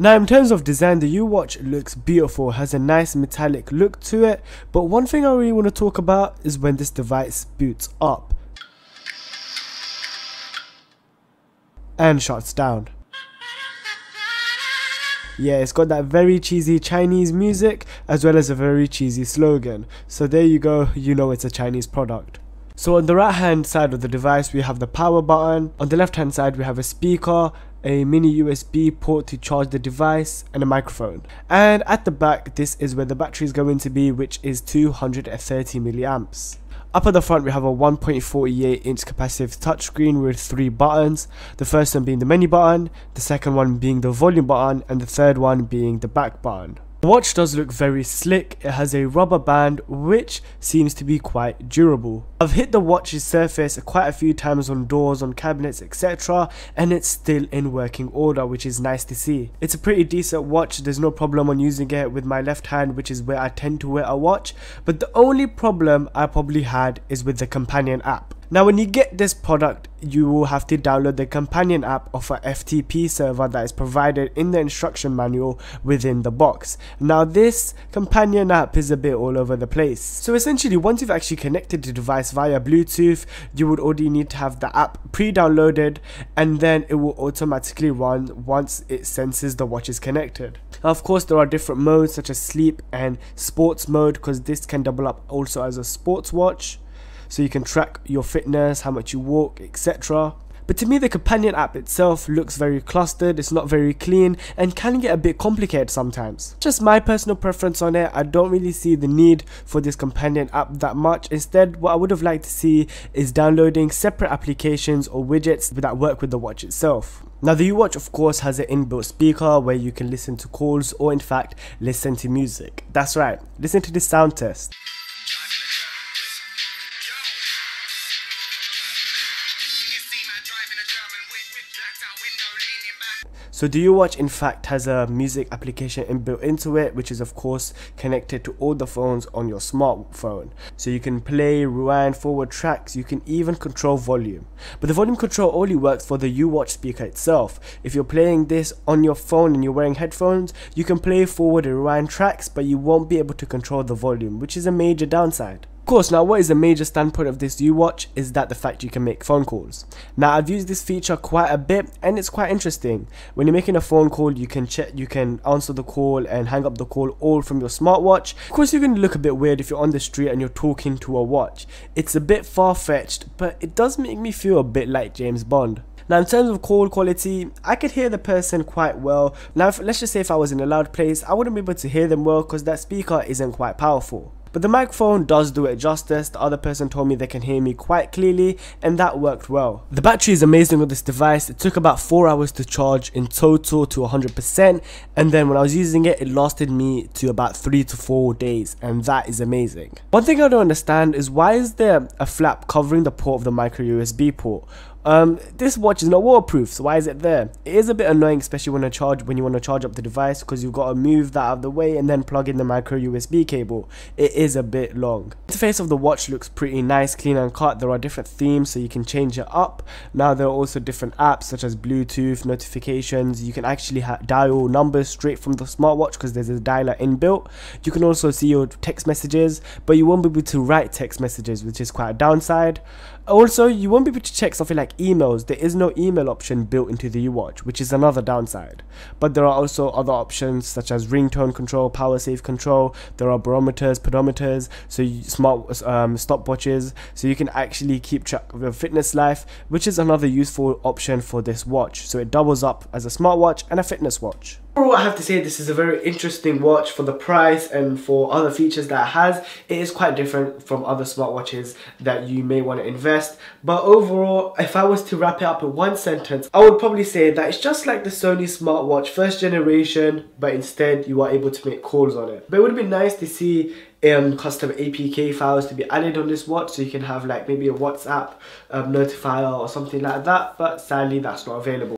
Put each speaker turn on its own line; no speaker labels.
Now in terms of design, the U-Watch looks beautiful, has a nice metallic look to it, but one thing I really want to talk about is when this device boots up and shuts down. Yeah, it's got that very cheesy Chinese music as well as a very cheesy slogan. So there you go, you know it's a Chinese product. So on the right hand side of the device we have the power button, on the left hand side we have a speaker, a mini USB port to charge the device, and a microphone. And at the back, this is where the battery is going to be, which is 230 milliamps. Up at the front we have a 1.48 inch capacitive touchscreen with 3 buttons, the first one being the menu button, the second one being the volume button, and the third one being the back button. The watch does look very slick. It has a rubber band which seems to be quite durable. I've hit the watch's surface quite a few times on doors, on cabinets, etc, and it's still in working order, which is nice to see. It's a pretty decent watch, there's no problem on using it with my left hand, which is where I tend to wear a watch, but the only problem I probably had is with the companion app. Now when you get this product, you will have to download the companion app of a FTP server that is provided in the instruction manual within the box. Now this companion app is a bit all over the place. So essentially once you've actually connected the device via Bluetooth, you would already need to have the app pre-downloaded, and then it will automatically run once it senses the watch is connected. Now of course there are different modes such as sleep and sports mode, because this can double up also as a sports watch. So you can track your fitness, how much you walk, etc. But to me the companion app itself looks very clustered, it's not very clean, and can get a bit complicated sometimes. Just my personal preference on it, I don't really see the need for this companion app that much. Instead, what I would have liked to see is downloading separate applications or widgets that work with the watch itself. Now the U-Watch of course has an inbuilt speaker where you can listen to calls, or in fact listen to music. That's right, listen to this sound test. So the U-Watch in fact has a music application inbuilt into it, which is of course connected to all the phones on your smartphone. So you can play, rewind, forward tracks, you can even control volume. But the volume control only works for the U-Watch speaker itself. If you're playing this on your phone and you're wearing headphones, you can play forward and rewind tracks, but you won't be able to control the volume, which is a major downside. Of course, now what is a major standpoint of this U-Watch is that the fact you can make phone calls. Now I've used this feature quite a bit and it's quite interesting. When you're making a phone call, you can answer the call and hang up the call all from your smartwatch. Of course you're going to look a bit weird if you're on the street and you're talking to a watch. It's a bit far-fetched, but it does make me feel a bit like James Bond. Now in terms of call quality, I could hear the person quite well. Now let's just say if I was in a loud place, I wouldn't be able to hear them well because that speaker isn't quite powerful. But the microphone does do it justice. The other person told me they can hear me quite clearly, and that worked well. The battery is amazing with this device. It took about 4 hours to charge in total to 100%, and then when I was using it, it lasted me to about 3 to 4 days, and that is amazing. One thing I don't understand is why is there a flap covering the port of the micro USB port? This watch is not waterproof, so why is it there? It is a bit annoying, especially when you want to charge up the device, because you've got to move that out of the way and then plug in the micro USB cable. It is a bit long. The interface of the watch looks pretty nice, clean and cut. There are different themes so you can change it up. Now there are also different apps such as Bluetooth, notifications. You can actually dial numbers straight from the smartwatch because there's a dialer inbuilt. You can also see your text messages, but you won't be able to write text messages, which is quite a downside. Also, you won't be able to check something like emails. There is no email option built into the U-Watch, which is another downside. But there are also other options such as ringtone control, power save control. There are barometers, pedometers, so smart stopwatches, so you can actually keep track of your fitness life, which is another useful option for this watch. So it doubles up as a smartwatch and a fitness watch. Overall, I have to say this is a very interesting watch for the price and for other features that it has. It is quite different from other smartwatches that you may want to invest. But overall, if I was to wrap it up in one sentence, I would probably say that it's just like the Sony smartwatch first generation, but instead you are able to make calls on it. But it would have been nice to see custom APK files to be added on this watch, so you can have like maybe a WhatsApp notifier or something like that, but sadly that's not available.